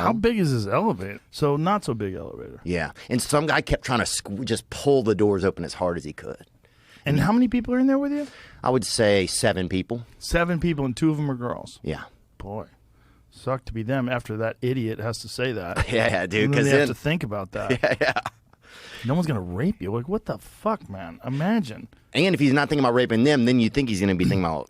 How big is this elevator? So not so big elevator. Yeah. And some guy kept trying to just pull the doors open as hard as he could. And how many people are in there with you? I would say 7 people. 7 people, and 2 of them are girls. Yeah. Boy, suck to be them after that idiot has to say that. Yeah, dude. Because they have to think about that. Yeah. No one's going to rape you. Like, what the fuck, man? Imagine. And if he's not thinking about raping them, then you think he's going to be thinking about,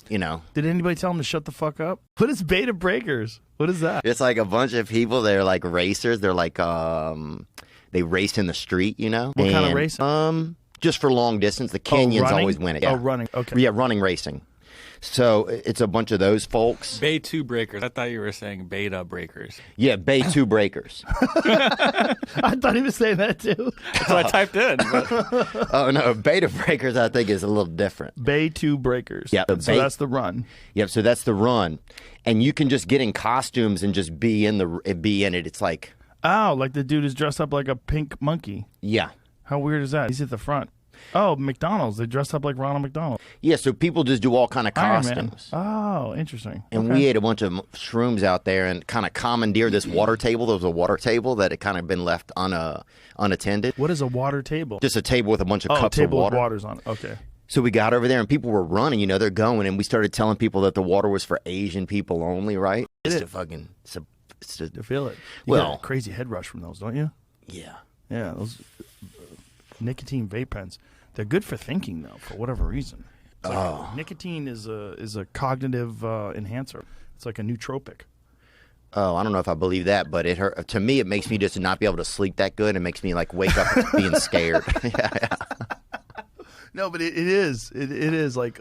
Did anybody tell him to shut the fuck up? What is beta breakers? What is that? It's like a bunch of people. They're like racers. They're like, they race in the street, What kind of racing? Just for long distance. The Kenyans always win it. Yeah. Oh, running. Okay. Yeah, running racing. So it's a bunch of those folks. Bay 2 breakers. I thought you were saying beta breakers. Yeah, Bay 2 breakers. I thought he was saying that too. That's what I typed in. But... Oh, no. Beta breakers, I think, is a little different. Bay 2 breakers. Yeah. So that's the run. Yep. So that's the run. And you can just get in costumes and just be in it. It's like. Oh, like the dude is dressed up like a pink monkey. Yeah. How weird is that? He's at the front. Oh, McDonald's. They dressed up like Ronald McDonald. Yeah, so people just do all kind of costumes. Oh, interesting. And we ate a bunch of shrooms out there and kind of commandeered this water table. There was a water table that had kind of been left unattended. What is a water table? Just a table with a bunch of cups of water. of water. With waters on it. Okay. So we got over there and people were running, they're going. And we started telling people that the water was for Asian people only, right? Just to fucking... to feel it. You get a crazy head rush from those, don't you? Yeah. Yeah, those nicotine vape pens. They're good for thinking, though, for whatever reason. Nicotine is a cognitive enhancer. It's like a nootropic. Oh, I don't know if I believe that, but to me, it makes me just not be able to sleep that good. It makes me like wake up being scared. Yeah. No, but it is. It is like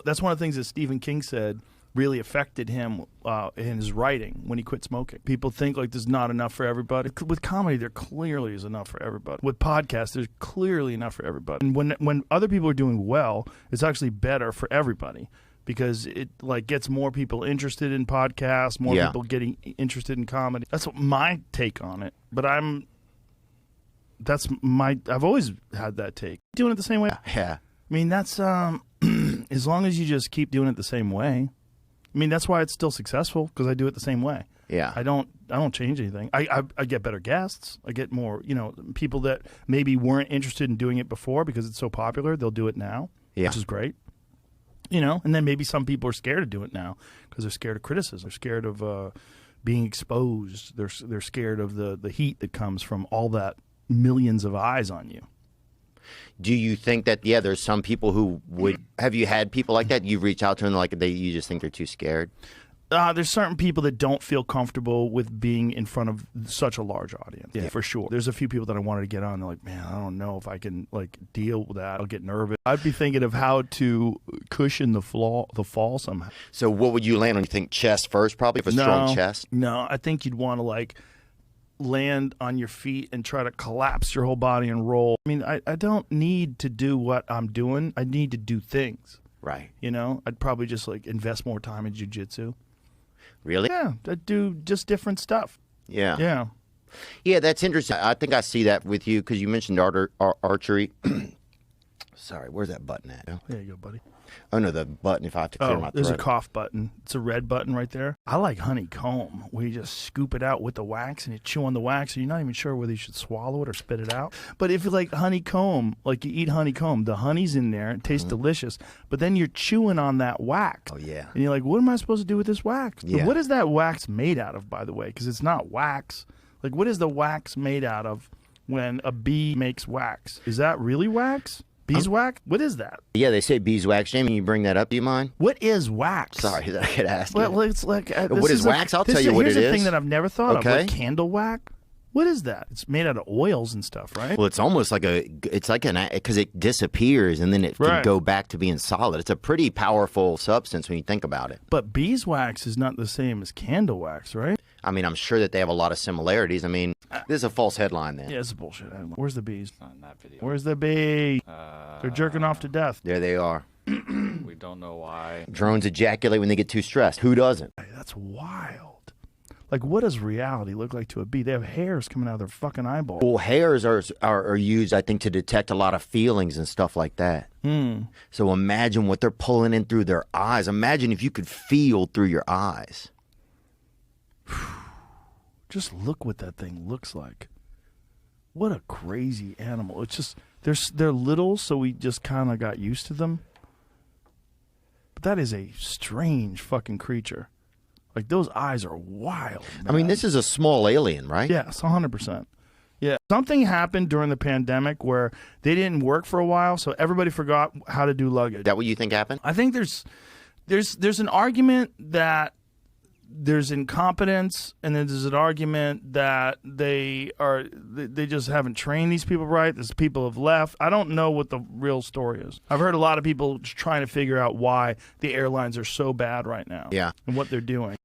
that's one of the things that Stephen King said really affected him in his writing when he quit smoking. People think like there's not enough for everybody. With comedy, there clearly is enough for everybody. With podcasts, there's clearly enough for everybody. And when other people are doing well, it's actually better for everybody because it like gets more people interested in podcasts, more people getting interested in comedy. That's my take on it. But I've always had that take. Doing it the same way. Yeah. I mean, that's as long as you just keep doing it the same way. I mean, that's why it's still successful because I do it the same way. Yeah. I don't change anything. I get better guests. I get more, people that maybe weren't interested in doing it before because it's so popular. They'll do it now, which is great. And then maybe some people are scared to do it now because they're scared of criticism. They're scared of being exposed. They're scared of the heat that comes from all that millions of eyes on you. Do you think that, there's some people who would, have you had people like that? You reach out to them you just think they're too scared? There's certain people that don't feel comfortable with being in front of such a large audience. Yeah, for sure. There's a few people that I wanted to get on. They're like, man, I don't know if I can deal with that. I'll get nervous. I'd be thinking of how to cushion the fall somehow. So what would you land on? You think chest first, probably, if a strong chest? No, I think you'd want to land on your feet and try to collapse your whole body and roll. I mean, I don't need to do what I'm doing. I need to do things. Right. I'd probably just invest more time in jiu-jitsu. Really? Yeah, I'd do just different stuff. Yeah. Yeah. Yeah, that's interesting. I think I see that with you because you mentioned archery. Sorry, where's that button at? There you go, buddy. Oh, no, the button if I have to clear my throat. There's a cough button. It's a red button right there. I like honeycomb, where you just scoop it out with the wax and you chew on the wax, and you're not even sure whether you should swallow it or spit it out. But if you like honeycomb, like you eat honeycomb, the honey's in there, it tastes delicious, but then you're chewing on that wax. Oh, yeah. And you're like, what am I supposed to do with this wax? Yeah. What is that wax made out of, by the way? Because it's not wax. Like, what is the wax made out of when a bee makes wax? Is that really wax? Beeswax? What is that? Yeah, they say beeswax. Jamie, you bring that up. Do you mind? What is wax? Sorry that I could ask you. Well, it's like... what is wax? I'll tell you what it is. Here's a thing that I've never thought of. Okay. Like candle wax? What is that? It's made out of oils and stuff, right? Well, it's almost like because it disappears and then it can go back to being solid. It's a pretty powerful substance when you think about it. But beeswax is not the same as candle wax, right? I mean, I'm sure that they have a lot of similarities. I mean, this is a false headline then. Yeah, it's a bullshit headline. Where's the bees? Not in that video. Where's the bee? They're jerking off to death. There they are. We don't know why. Drones ejaculate when they get too stressed. Who doesn't? That's wild. Like, what does reality look like to a bee? They have hairs coming out of their fucking eyeball. Well, hairs are used, I think, to detect a lot of feelings and stuff like that. So imagine what they're pulling in through their eyes. Imagine if you could feel through your eyes. Just look what that thing looks like. What a crazy animal. It's just, they're little, so we just kind of got used to them. But that is a strange fucking creature. Like, those eyes are wild, man. I mean, this is a small alien, right? Yes, 100%. Yeah. Something happened during the pandemic where they didn't work for a while, so everybody forgot how to do luggage. Is that what you think happened? I think there's an argument that there's incompetence, and then there's an argument that they just haven't trained these people right. These people have left. I don't know what the real story is. I've heard a lot of people trying to figure out why the airlines are so bad right now. Yeah. And what they're doing.